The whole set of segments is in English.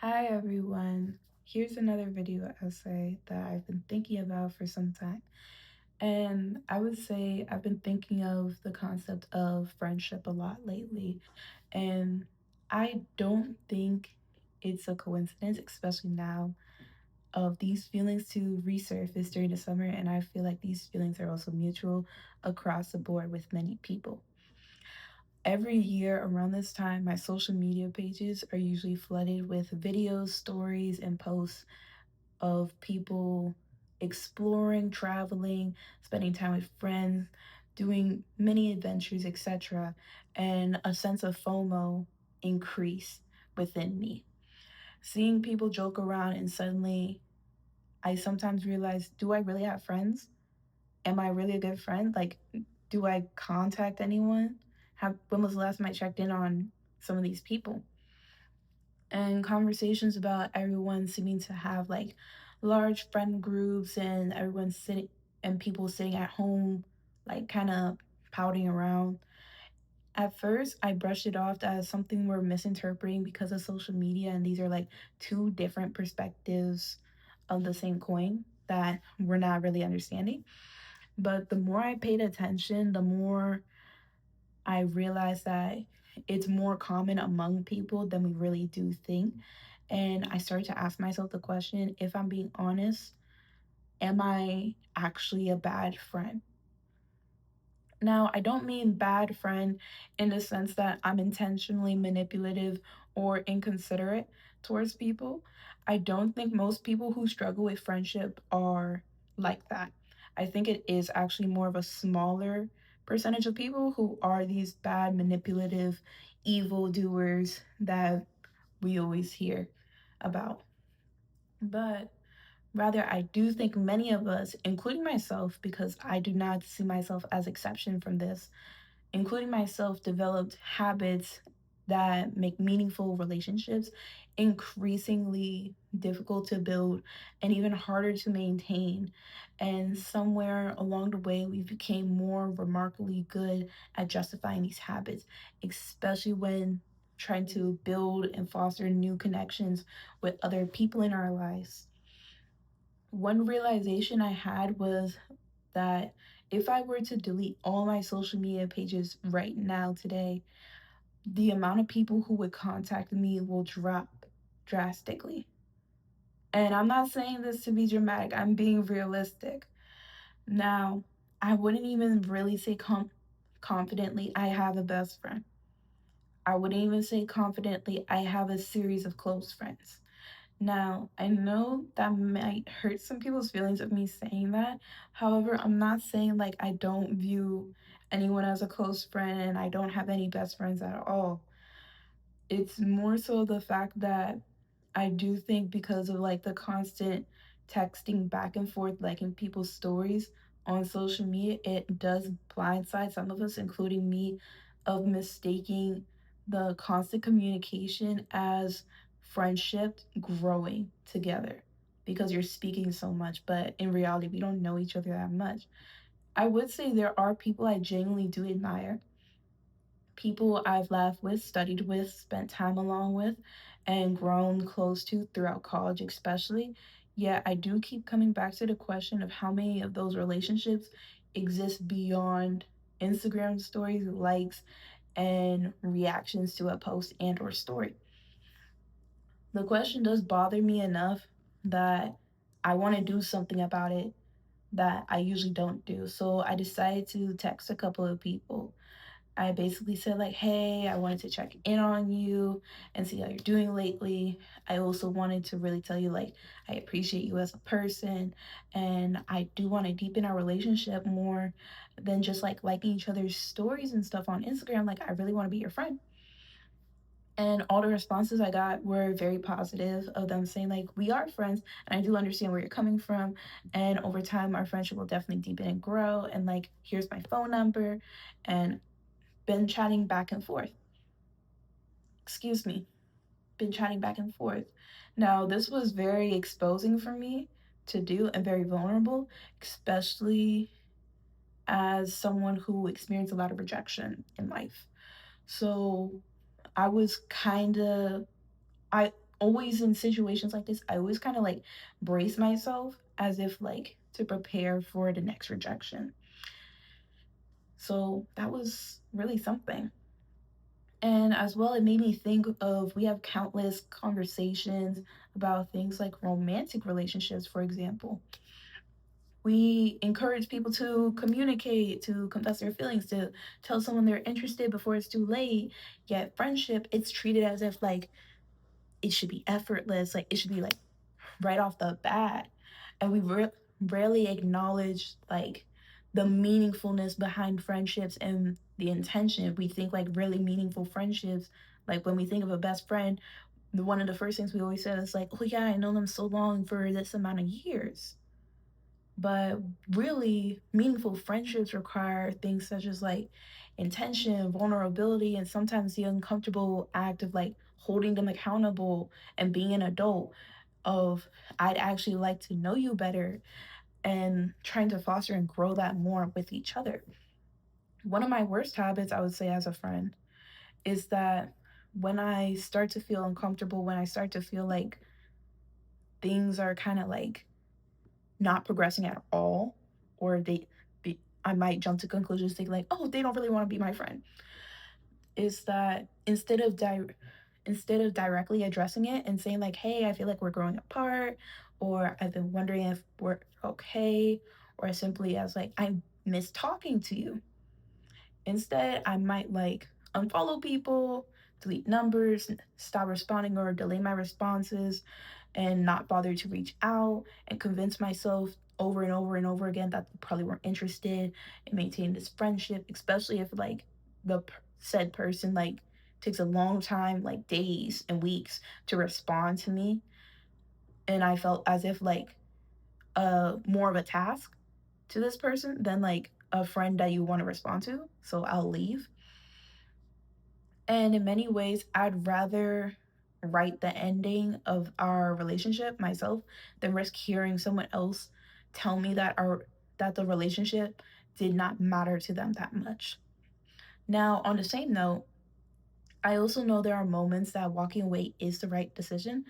Hi everyone. Here's another video essay that I've been thinking about for some time. And I would say I've been thinking of the concept of friendship a lot lately. And I don't think it's a coincidence, especially now, of these feelings to resurface during the summer. And I feel like these feelings are also mutual across the board with many people. Every year around this time, my social media pages are usually flooded with videos, stories, and posts of people exploring, traveling, spending time with friends, doing many adventures, etc., and a sense of FOMO increase within me. Seeing people joke around and suddenly I sometimes realize, do I really have friends? Am I really a good friend? Like, do I contact anyone? Have When was the last time I checked in on some of these people? And conversations about everyone seeming to have like large friend groups and everyone sitting and people sitting at home, like kind of pouting around. At first, I brushed it off as something we're misinterpreting because of social media, and these are like two different perspectives of the same coin that we're not really understanding. But the more I paid attention, the more I realized that it's more common among people than we really do think. And I started to ask myself the question, if I'm being honest, am I actually a bad friend? Now, I don't mean bad friend in the sense that I'm intentionally manipulative or inconsiderate towards people. I don't think most people who struggle with friendship are like that. I think it is actually more of a smaller percentage of people who are these bad, manipulative, evil doers that we always hear about. But rather, I do think many of us, including myself, because I do not see myself as exception from this, including myself, developed habits that make meaningful relationships increasingly difficult to build and even harder to maintain. And somewhere along the way, we became more remarkably good at justifying these habits, especially when trying to build and foster new connections with other people in our lives. One realization I had was that if I were to delete all my social media pages right now today, the amount of people who would contact me will drop drastically. And I'm not saying this to be dramatic, I'm being realistic. Now, I wouldn't even really say confidently, I have a best friend. I wouldn't even say confidently, I have a series of close friends. Now, I know that might hurt some people's feelings of me saying that. However, I'm not saying like I don't view anyone as a close friend and I don't have any best friends at all. It's more so the fact that I do think because of like the constant texting back and forth, like in people's stories on social media, it does blindside some of us, including me, of mistaking the constant communication as friendship growing together because you're speaking so much. But in reality, we don't know each other that much. I would say there are people I genuinely do admire, people I've laughed with, studied with, spent time along with, and grown close to throughout college, especially. Yet I do keep coming back to the question of how many of those relationships exist beyond Instagram stories, likes, and reactions to a post and or story. The question does bother me enough that I want to do something about it that I usually don't do. So I decided to text a couple of people. I basically said like, "Hey, I wanted to check in on you and see how you're doing lately. I also wanted to really tell you like I appreciate you as a person and I do want to deepen our relationship more than just like liking each other's stories and stuff on Instagram. Like I really want to be your friend." And all the responses I got were very positive of them saying like, "We are friends and I do understand where you're coming from, and over time our friendship will definitely deepen and grow, and like here's my phone number," and been chatting back and forth. Excuse me, been chatting back and forth. Now, this was very exposing for me to do and very vulnerable, especially as someone who experienced a lot of rejection in life. So I was kind of, I always in situations like this, I always kind of like brace myself as if like to prepare for the next rejection. So that was really something. And as well, it made me think of we have countless conversations about things like romantic relationships, for example. We encourage people to communicate, to confess their feelings, to tell someone they're interested before it's too late. Yet, friendship, it's treated as if like it should be effortless, like it should be like right off the bat. And we rarely acknowledge like the meaningfulness behind friendships and the intention. We think like really meaningful friendships, like when we think of a best friend, one of the first things we always say is like, oh yeah, I know them so long for this amount of years. But really, meaningful friendships require things such as like intention, vulnerability, and sometimes the uncomfortable act of like holding them accountable and being an adult of I'd actually like to know you better and trying to foster and grow that more with each other. One of my worst habits, I would say, as a friend, is that when I start to feel uncomfortable, when I start to feel like things are kind of like not progressing at all, or I might jump to conclusions thinking like, oh, they don't really want to be my friend. Is that instead of directly addressing it and saying like, hey, I feel like we're growing apart, or I've been wondering if we're okay, or simply as like, I miss talking to you. Instead, I might like unfollow people, delete numbers, stop responding or delay my responses, and not bother to reach out and convince myself over and over and over again that they probably weren't interested in maintaining this friendship, especially if like said person like takes a long time, like days and weeks to respond to me. And I felt as if like more of a task to this person than like a friend that you want to respond to. So I'll leave. And in many ways, I'd rather write the ending of our relationship myself than risk hearing someone else tell me that the relationship did not matter to them that much. Now, on the same note, I also know there are moments that walking away is the right decision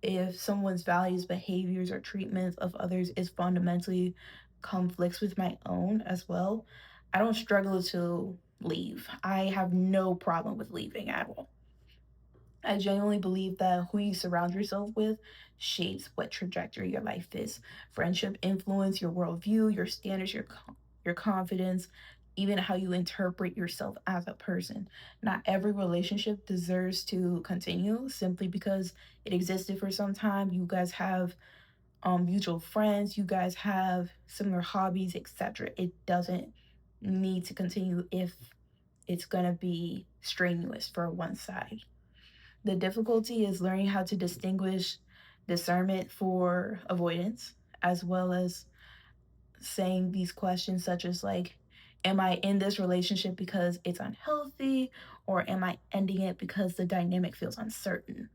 if someone's values, behaviors, or treatment of others is fundamentally conflicts with my own as well. I don't struggle to leave. I have no problem with leaving at all. I genuinely believe that who you surround yourself with shapes what trajectory your life is. Friendship influence your worldview, your standards, your confidence, even how you interpret yourself as a person. Not every relationship deserves to continue simply because it existed for some time. You guys have mutual friends, you guys have similar hobbies, etc. It doesn't need to continue if it's going to be strenuous for one side. The difficulty is learning how to distinguish discernment for avoidance, as well as saying these questions such as like, am I in this relationship because it's unhealthy, or am I ending it because the dynamic feels uncertain?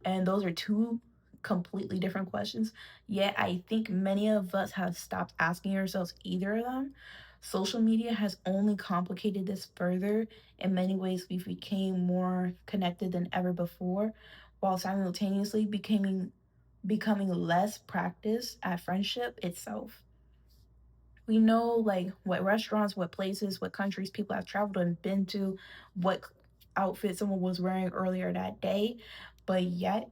And those are two completely different questions. Yet I think many of us have stopped asking ourselves either of them. Social media has only complicated this further. In many ways, we became more connected than ever before, while simultaneously becoming less practiced at friendship itself. We know like what restaurants, what places, what countries people have traveled and been to, what outfit someone was wearing earlier that day, but yet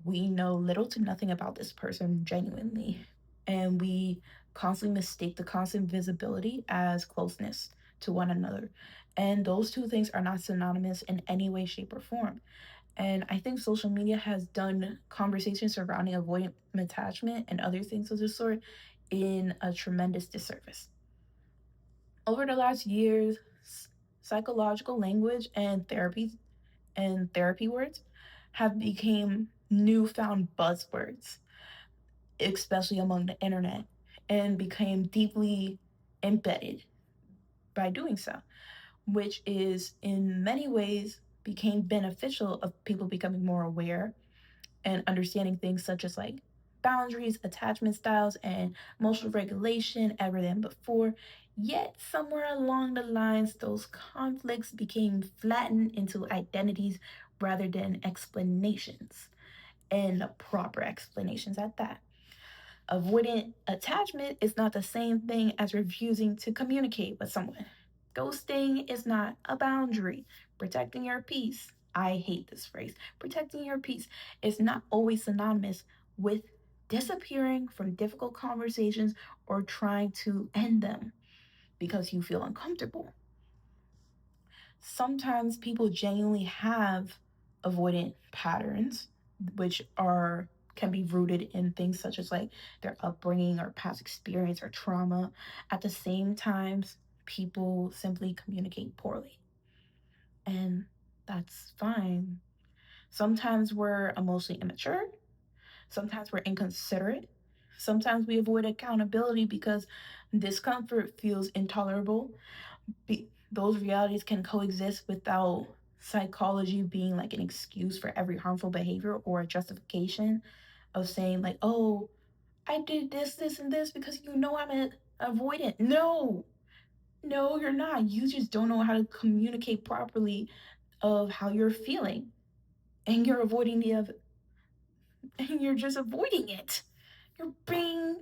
we know little to nothing about this person genuinely. And we constantly mistake the constant visibility as closeness to one another. And those two things are not synonymous in any way, shape, or form. And I think social media has done conversations surrounding avoidant attachment and other things of the sort in a tremendous disservice. Over the last years, psychological language and therapy words have become newfound buzzwords, especially among the internet, and became deeply embedded by doing so, which is in many ways became beneficial of people becoming more aware and understanding things such as like boundaries, attachment styles, and emotional regulation ever than before. Yet, somewhere along the lines, those conflicts became flattened into identities rather than explanations. and proper explanations at that. Avoidant attachment is not the same thing as refusing to communicate with someone. Ghosting is not a boundary. Protecting your peace, I hate this phrase, protecting your peace is not always synonymous with disappearing from difficult conversations or trying to end them because you feel uncomfortable. Sometimes people genuinely have avoidant patterns, which are can be rooted in things such as like their upbringing or past experience or trauma. At the same time, people simply communicate poorly, and that's fine. Sometimes we're emotionally immature, sometimes we're inconsiderate, sometimes we avoid accountability because discomfort feels intolerable. Those realities can coexist without psychology being like an excuse for every harmful behavior or a justification of saying like, oh, I did this and this because I'm an avoidant. No, no, you're not. You just don't know how to communicate properly of how you're feeling, and and you're just avoiding it. You're being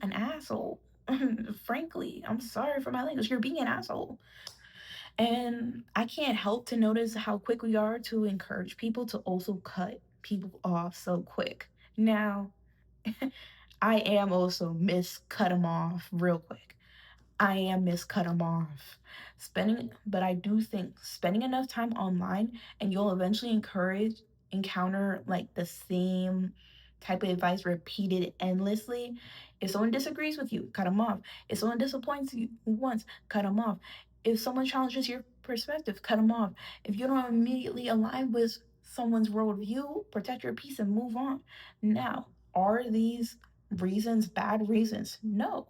an asshole. Frankly, I'm sorry for my language. You're being an asshole. And I can't help to notice how quick we are to encourage people to also cut people off so quick. Now, I am also miss cut them off real quick. I am miss cut them off. But I do think spending enough time online and you'll eventually encounter like the same type of advice repeated endlessly. If someone disagrees with you, cut them off. If someone disappoints you once, cut them off. If someone challenges your perspective, cut them off. If you don't immediately align with someone's worldview, protect your peace and move on. Now, are these reasons bad reasons? No,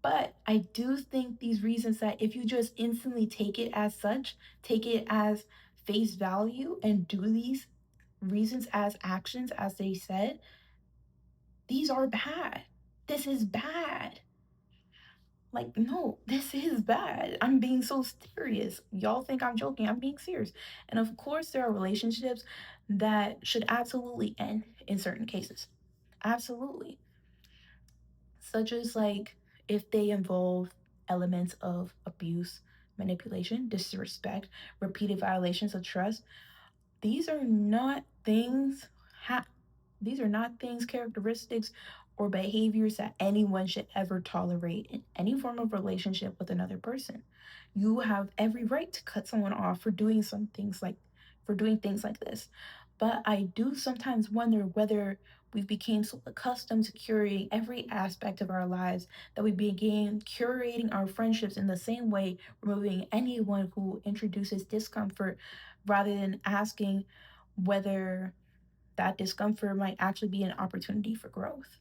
but I do think these reasons that if you just instantly take it as such, take it as face value and do these reasons as actions as they said, these are bad. This is bad. Like, no, this is bad. I'm being so serious. Y'all think I'm joking. I'm being serious. And of course, there are relationships that should absolutely end in certain cases. Absolutely. Such as like if they involve elements of abuse, manipulation, disrespect, repeated violations of trust. These are not things ha- these are not things, characteristics, or behaviors that anyone should ever tolerate in any form of relationship with another person. You have every right to cut someone off for doing things like this. But I do sometimes wonder whether we became so accustomed to curating every aspect of our lives that we began curating our friendships in the same way, removing anyone who introduces discomfort rather than asking whether that discomfort might actually be an opportunity for growth.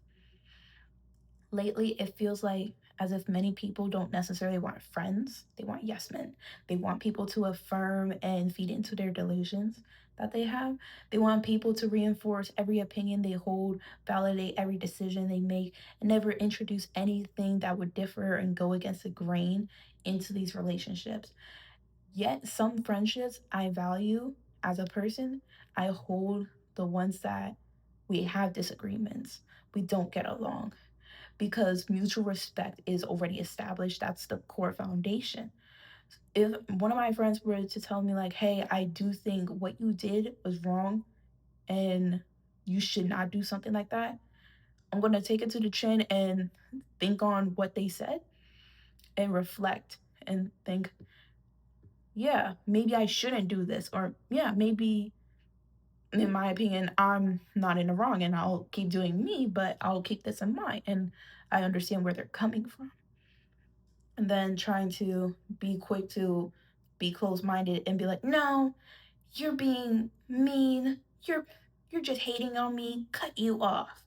Lately, it feels like as if many people don't necessarily want friends, they want yes men. They want people to affirm and feed into their delusions that they have. They want people to reinforce every opinion they hold, validate every decision they make, and never introduce anything that would differ and go against the grain into these relationships. Yet, some friendships I value as a person, I hold the ones that we have disagreements, we don't get along, because mutual respect is already established. That's the core foundation. If one of my friends were to tell me, like, hey, I do think what you did was wrong and you should not do something like that, I'm going to take it to the chin and think on what they said and reflect and think, yeah, maybe I shouldn't do this. Or, yeah, maybe in my opinion, I'm not in the wrong and I'll keep doing me, but I'll keep this in mind. And I understand where they're coming from. And then trying to be quick to be closed minded and be like, no, you're being mean. You're just hating on me. Cut you off.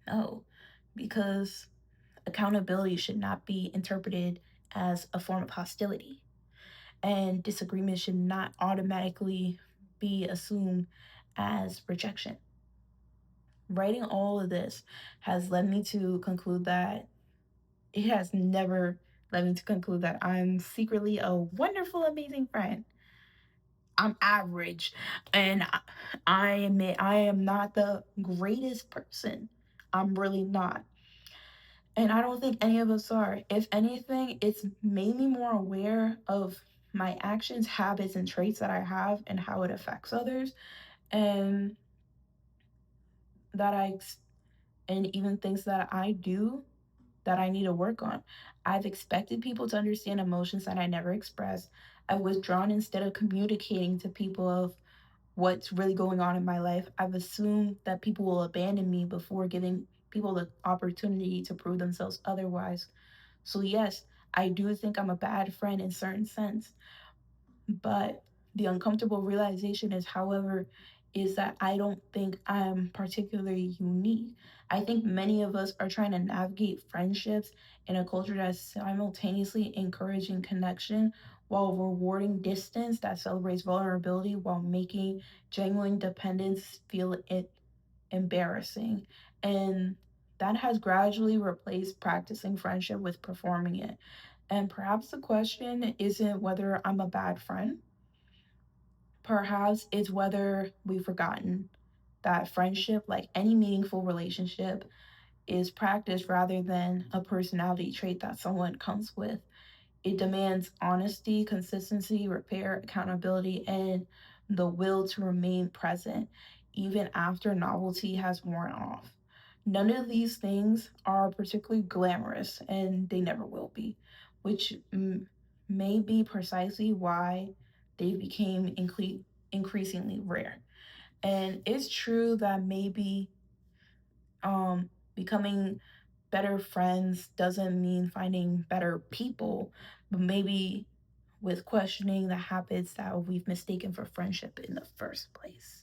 No, because accountability should not be interpreted as a form of hostility. And disagreement should not automatically be assumed as rejection. Writing all of this has led me to conclude that it has never led me to conclude that I'm secretly a wonderful, amazing friend. I'm average, and I am not the greatest person. I'm really not. And I don't think any of us are. If anything, it's made me more aware of my actions, habits, and traits that I have and how it affects others, and that and even things that I do that I need to work on. I've expected people to understand emotions that I never expressed. I've withdrawn instead of communicating to people of what's really going on in my life. I've assumed that people will abandon me before giving people the opportunity to prove themselves otherwise. So yes, I do think I'm a bad friend in certain sense, but the uncomfortable realization is, however, is that I don't think I'm particularly unique. I think many of us are trying to navigate friendships in a culture that's simultaneously encouraging connection while rewarding distance, that celebrates vulnerability while making genuine dependence feel embarrassing. And that has gradually replaced practicing friendship with performing it. And perhaps the question isn't whether I'm a bad friend. Perhaps it's whether we've forgotten that friendship, like any meaningful relationship, is practice rather than a personality trait that someone comes with. It demands honesty, consistency, repair, accountability, and the will to remain present even after novelty has worn off. None of these things are particularly glamorous, and they never will be, which may be precisely why they became increasingly rare. And it's true that maybe becoming better friends doesn't mean finding better people, but maybe with questioning the habits that we've mistaken for friendship in the first place.